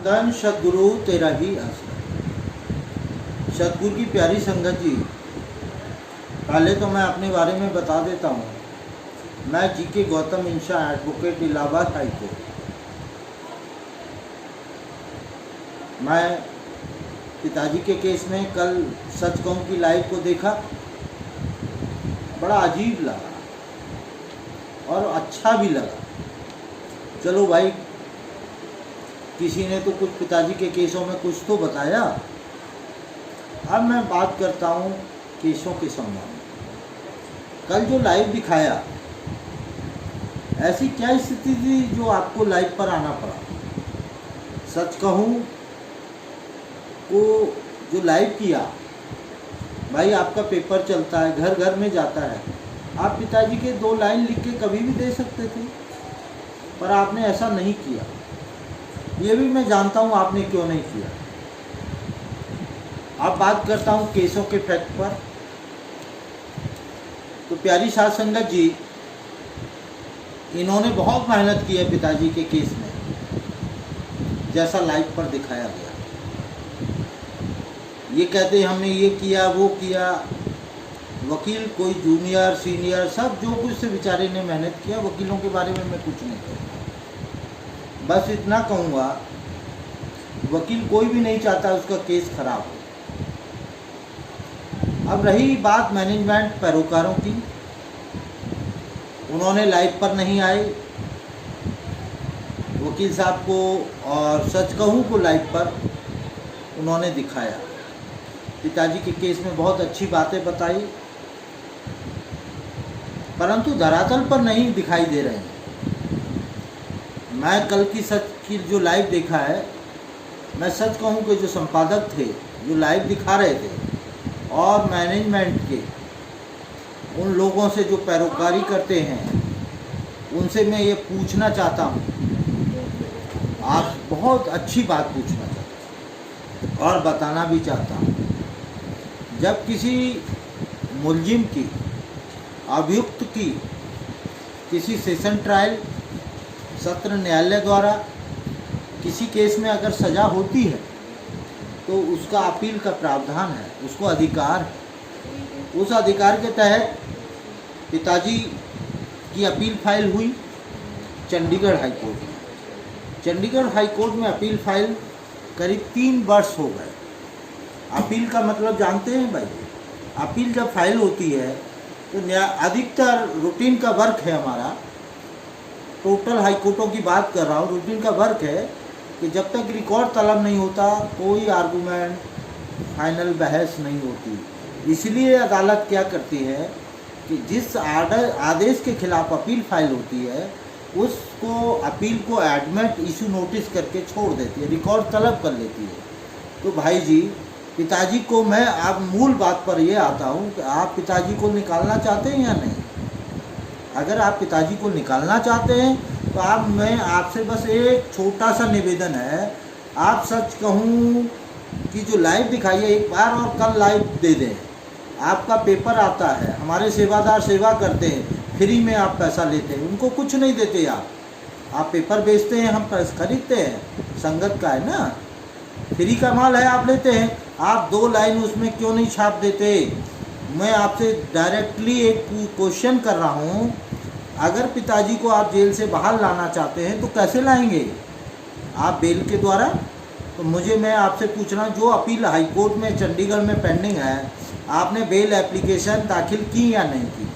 धन सदगुरु तेरा ही आसरा। सदगुरु की प्यारी संगत जी, पहले तो मैं अपने बारे में बता देता हूँ। मैं जीके गौतम इंशा, एडवोकेट, इलाहाबाद हाई कोर्ट। मैं पिताजी के केस में कल सच कहूँ की लाइव को देखा, बड़ा अजीब लगा और अच्छा भी लगा। चलो भाई, किसी ने तो कुछ पिताजी के केसों में कुछ तो बताया। अब मैं बात करता हूँ केसों के संबंध में। कल जो लाइव दिखाया, ऐसी क्या स्थिति थी जो आपको लाइव पर आना पड़ा? सच कहूँ को जो लाइव किया, भाई आपका पेपर चलता है, घर घर में जाता है, आप पिताजी के 2 लाइन लिख के कभी भी दे सकते थे, पर आपने ऐसा नहीं किया। ये भी मैं जानता हूँ आपने क्यों नहीं किया। अब बात करता हूँ केसों के फैक्ट पर। तो प्यारी साध संगत जी, इन्होंने बहुत मेहनत की है पिताजी के केस में, जैसा लाइव पर दिखाया गया। ये कहते हैं हमने ये किया वो किया, वकील कोई जूनियर सीनियर सब जो कुछ से बेचारे ने मेहनत किया। वकीलों के बारे में मैं कुछ नहीं कहूँगा, बस इतना कहूँगा, वकील कोई भी नहीं चाहता उसका केस खराब हो। अब रही बात मैनेजमेंट पैरोकारों की, उन्होंने लाइव पर नहीं आए वकील साहब को, और सच कहूँ को लाइव पर उन्होंने दिखाया। पिताजी के केस में बहुत अच्छी बातें बताई, परंतु धरातल पर नहीं दिखाई दे रहे हैं। मैं कल की सच की जो लाइव देखा है, मैं सच कहूँ कि जो संपादक थे जो लाइव दिखा रहे थे, और मैनेजमेंट के उन लोगों से जो पैरोकारी करते हैं, उनसे मैं ये पूछना चाहता हूँ, आप बहुत अच्छी बात पूछना चाहता हूँ और बताना भी चाहता हूँ। जब किसी मुलजिम की, अभियुक्त की किसी सेशन ट्रायल, सत्र न्यायालय द्वारा किसी केस में अगर सज़ा होती है, तो उसका अपील का प्रावधान है, उसको अधिकार है। उस अधिकार के तहत पिताजी की अपील फाइल हुई चंडीगढ़ हाई कोर्ट में। चंडीगढ़ हाई कोर्ट में अपील फाइल करीब 3 वर्ष हो गए। अपील का मतलब जानते हैं भाई? अपील जब फाइल होती है तो अधिकतर रूटीन का वर्क है हमारा, टोटल हाई कोर्टों की बात कर रहा हूँ, रूटीन का वर्क है कि जब तक रिकॉर्ड तलब नहीं होता, कोई आर्गूमेंट, फाइनल बहस नहीं होती। इसलिए अदालत क्या करती है कि जिस आदेश के खिलाफ अपील फाइल होती है, उसको अपील को एडमेट इशू नोटिस करके छोड़ देती है, रिकॉर्ड तलब कर लेती है। तो भाई जी, पिताजी को मैं आप मूल बात पर ये आता हूँ कि आप पिताजी को निकालना चाहते हैं या नहीं? अगर आप पिताजी को निकालना चाहते हैं तो मैं आपसे बस एक छोटा सा निवेदन है, आप सच कहूँ कि जो लाइव दिखाई है एक बार और कल लाइव दे दें। आपका पेपर आता है, हमारे सेवादार सेवा करते हैं, फ्री में आप पैसा लेते हैं, उनको कुछ नहीं देते आप पेपर बेचते हैं, हम खरीदते हैं, संगत का है ना, फ्री का माल है, आप लेते हैं। आप 2 लाइन उसमें क्यों नहीं छाप देते? मैं आपसे डायरेक्टली एक क्वेश्चन कर रहा हूँ, अगर पिताजी को आप जेल से बाहर लाना चाहते हैं तो कैसे लाएंगे? आप बेल के द्वारा? तो मैं आपसे पूछ रहा हूँ, जो अपील हाई कोर्ट में चंडीगढ़ में पेंडिंग है, आपने बेल एप्लीकेशन दाखिल की या नहीं की?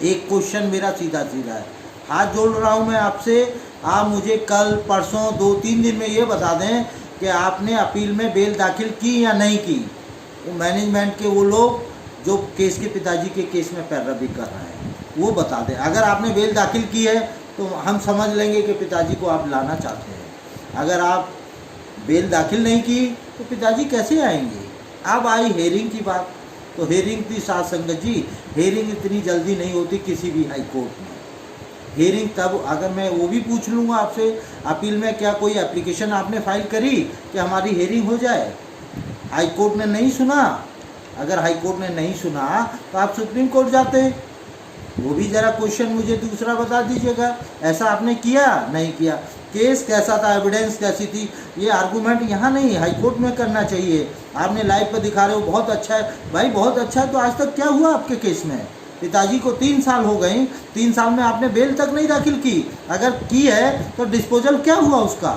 एक क्वेश्चन मेरा सीधा सीधा है, हाथ जोड़ रहा हूँ मैं आपसे। आप मुझे कल परसों 2-3 दिन में ये बता दें कि आपने अपील में बेल दाखिल की या नहीं की। वो मैनेजमेंट के वो लोग जो केस के पिताजी के केस में पैरवी कर रहे हैं, वो बता दें। अगर आपने बेल दाखिल की है तो हम समझ लेंगे कि पिताजी को आप लाना चाहते हैं। अगर आप बेल दाखिल नहीं की तो पिताजी कैसे आएंगे? अब आई हेयरिंग की बात, तो हेयरिंग की साध संगत जी, हेयरिंग इतनी जल्दी नहीं होती किसी भी हाई कोर्ट में। हेयरिंग तब, अगर मैं वो भी पूछ लूँगा आपसे, अपील में क्या कोई एप्लीकेशन आपने फाइल करी कि हमारी हेयरिंग हो जाए? हाई कोर्ट ने नहीं सुना। अगर हाई कोर्ट ने नहीं सुना तो आप सुप्रीम कोर्ट जाते। वो भी ज़रा क्वेश्चन मुझे दूसरा बता दीजिएगा, ऐसा आपने किया नहीं किया? केस कैसा था, एविडेंस कैसी थी, ये आर्गूमेंट यहाँ नहीं, हाई कोर्ट में करना चाहिए। आपने लाइव पे दिखा रहे हो बहुत अच्छा है, भाई बहुत अच्छा है, तो आज तक क्या हुआ आपके केस में? पिताजी को 3 साल हो गए, 3 साल में आपने बेल तक नहीं दाखिल की, अगर की है तो डिस्पोजल क्या हुआ उसका,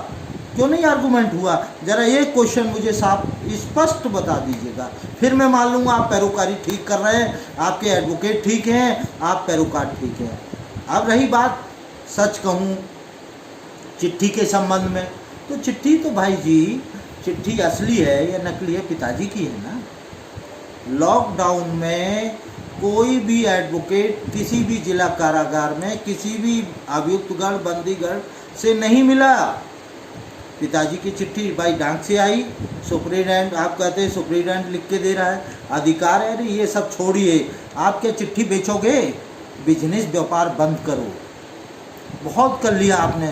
क्यों नहीं आर्गूमेंट हुआ? ज़रा ये क्वेश्चन मुझे साफ स्पष्ट बता दीजिएगा, फिर मैं मान लूँगा आप पैरोकारी ठीक कर रहे हैं, आपके एडवोकेट ठीक हैं, आप पैरोकार ठीक हैं। अब रही बात सच कहूँ चिट्ठी के संबंध में, तो चिट्ठी तो भाई जी, चिट्ठी असली है या नकली है, पिताजी की है ना। लॉकडाउन में कोई भी एडवोकेट किसी भी जिला कारागार में किसी भी अभियुक्तगढ़ बंदीगढ़ से नहीं मिला। पिताजी की चिट्ठी भाई डाक से आई, सुप्रीटेंडेंट, आप कहते हैं सुप्रीटेंडेंट लिख के दे रहा है, अधिकार है। अरे ये सब छोड़िए, आप क्या चिट्ठी बेचोगे? बिजनेस व्यापार बंद करो, बहुत कर लिया आपने,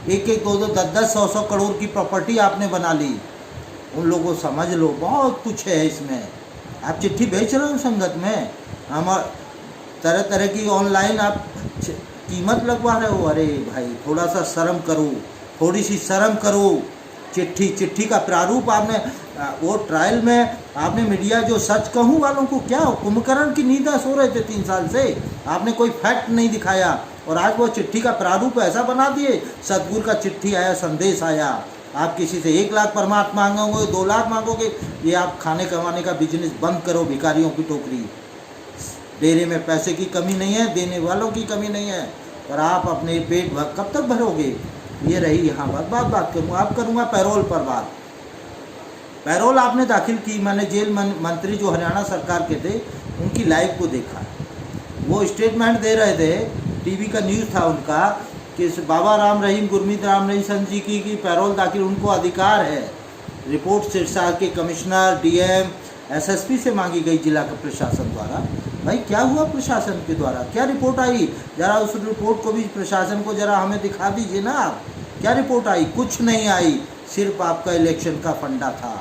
1-1, 2-2, 10-10, 100-100 करोड़ की प्रॉपर्टी आपने बना ली। उन लोगों को समझ लो, बहुत कुछ है इसमें। आप चिट्ठी बेच रहे हो संगत में, हम तरह तरह की ऑनलाइन आप कीमत लगवा रहे हो। अरे भाई थोड़ा सा शर्म करो, थोड़ी सी शर्म करो। चिट्ठी का प्रारूप आपने वो ट्रायल में आपने मीडिया जो सच कहूँ वालों को क्या कुंभकर्ण की नींद सो रहे थे 3 साल से, आपने कोई फैक्ट नहीं दिखाया और आज वो चिट्ठी का प्रारूप ऐसा बना दिए। सतगुरु का चिट्ठी आया, संदेश आया, आप किसी से 1 लाख परमात्मा मांगोगे, 2 लाख मांगोगे, ये आप खाने कमाने का बिजनेस बंद करो। भिखारियों की टोकरी, डेरे में पैसे की कमी नहीं है, देने वालों की कमी नहीं है, और आप अपने पेट कब तक भरोगे? ये रही यहाँ बात करूँगा, आप करूँगा पैरोल पर बात। पैरोल आपने दाखिल की, मैंने जेल मंत्री जो हरियाणा सरकार के थे उनकी लाइव को देखा, वो स्टेटमेंट दे रहे थे, टीवी का न्यूज़ था उनका कि बाबा राम रहीम, गुरमीत राम रहीम संत जी की पैरोल दाखिल, उनको अधिकार है। रिपोर्ट सिरसा के कमिश्नर, डीएम, एसएसपी से मांगी गई जिला के प्रशासन द्वारा। भाई क्या हुआ प्रशासन के द्वारा, क्या रिपोर्ट आई? ज़रा उस रिपोर्ट को भी प्रशासन को ज़रा हमें दिखा दीजिए ना आप, क्या रिपोर्ट आई? कुछ नहीं आई, सिर्फ आपका इलेक्शन का फंडा था,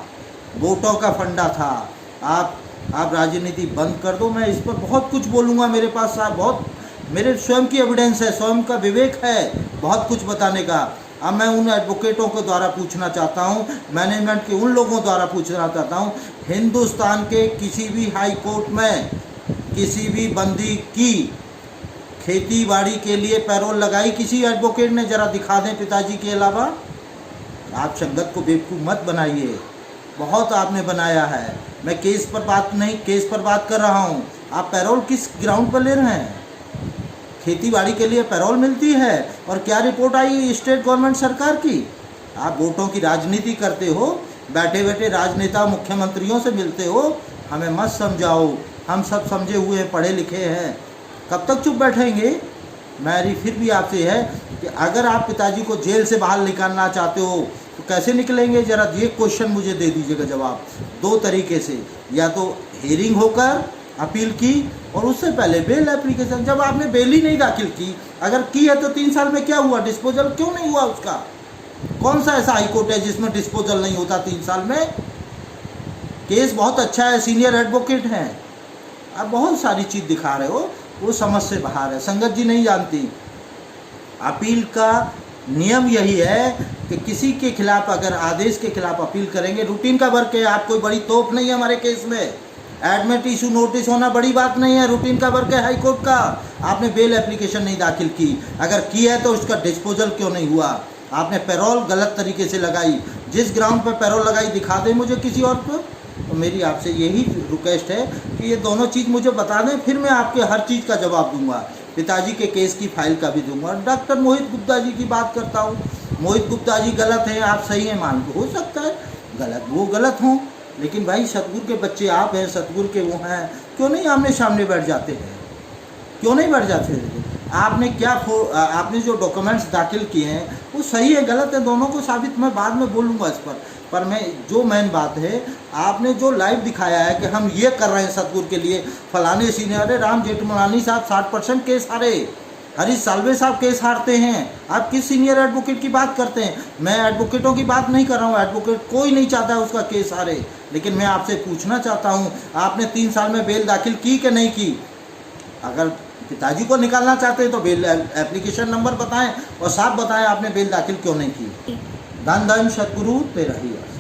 वोटों का फंडा था। आप राजनीति बंद कर दो। मैं इस पर बहुत कुछ बोलूँगा, मेरे पास बहुत मेरे स्वयं की एविडेंस है, स्वयं का विवेक है बहुत कुछ बताने का। अब मैं उन एडवोकेटों के द्वारा पूछना चाहता हूँ, मैनेजमेंट के उन लोगों द्वारा पूछना चाहता हूँ, हिंदुस्तान के किसी भी हाई कोर्ट में किसी भी बंदी की खेती बाड़ी के लिए पैरोल लगाई किसी एडवोकेट ने? जरा दिखा दें पिताजी के अलावा। आप संगत को बेवकूफ़ मत बनाइए, बहुत आपने बनाया है। मैं केस पर बात कर रहा हूँ। आप पैरोल किस ग्राउंड पर ले रहे हैं? खेती बाड़ी के लिए पैरोल मिलती है, और क्या रिपोर्ट आई स्टेट गवर्नमेंट सरकार की? आप वोटों की राजनीति करते हो, बैठे बैठे राजनेता मुख्यमंत्रियों से मिलते हो, हमें मत समझाओ, हम सब समझे हुए हैं, पढ़े लिखे हैं, कब तक चुप बैठेंगे? मेरी फिर भी आपसे है कि अगर आप पिताजी को जेल से बाहर निकालना चाहते हो तो कैसे निकलेंगे? ज़रा ये क्वेश्चन मुझे दे दीजिएगा जवाब। 2 तरीके से, या तो हियरिंग होकर अपील की, और उससे पहले बेल एप्लीकेशन। जब आपने बेल ही नहीं दाखिल की, अगर की है तो 3 साल में क्या हुआ? डिस्पोजल क्यों नहीं हुआ उसका? कौन सा ऐसा हाईकोर्ट है जिसमें डिस्पोजल नहीं होता 3 साल में? केस बहुत अच्छा है, सीनियर एडवोकेट हैं, आप बहुत सारी चीज़ दिखा रहे हो, वो समझ से बाहर है। संगत जी नहीं जानती, अपील का नियम यही है कि किसी के खिलाफ अगर आदेश के खिलाफ अपील करेंगे, रूटीन का वर्क है, आप कोई बड़ी तोप नहीं है हमारे केस में। एडमिट इशू नोटिस होना बड़ी बात नहीं है, रूटीन का वर्क है हाई कोर्ट का। आपने बेल एप्लीकेशन नहीं दाखिल की, अगर की है तो उसका डिस्पोजल क्यों नहीं हुआ? आपने पैरोल गलत तरीके से लगाई, जिस ग्राउंड पर पैरोल लगाई दिखा दें मुझे किसी और पर। तो मेरी आपसे यही रिक्वेस्ट है कि ये दोनों चीज़ मुझे बता दें, फिर मैं आपके हर चीज़ का जवाब दूंगा, पिताजी के केस की फाइल का भी दूंगा। डॉक्टर मोहित गुप्ता जी की बात करता हूँ, मोहित गुप्ता जी गलत हैं, आप सही हैं, मान हो सकता है गलत, वो गलत हों, लेकिन भाई सतगुरु के बच्चे आप हैं, सतगुरु के वो हैं, क्यों नहीं आमने सामने बैठ जाते हैं? क्यों नहीं बैठ जाते? आपने आपने जो डॉक्यूमेंट्स दाखिल किए हैं वो सही है गलत है, दोनों को साबित मैं बाद में बोलूँगा इस पर मैं जो मेन बात है, आपने जो लाइव दिखाया है कि हम ये कर रहे हैं सतगुरु के लिए, फलाने सीनियर, अरे राम जेठमलानी साहब 60% केस हारे, हरीश साल्वे साहब केस हारते हैं, आप किस सीनियर एडवोकेट की बात करते हैं? मैं एडवोकेटों की बात नहीं कर रहा हूँ, एडवोकेट कोई नहीं चाहता है उसका केस हारे, लेकिन मैं आपसे पूछना चाहता हूँ, आपने 3 साल में बेल दाखिल की कि नहीं की? अगर पिताजी को निकालना चाहते हैं तो बेल एप्लीकेशन नंबर बताएं और साफ बताएं आपने बेल दाखिल क्यों नहीं की। धन धन सद्गुरु तेरा ही आस।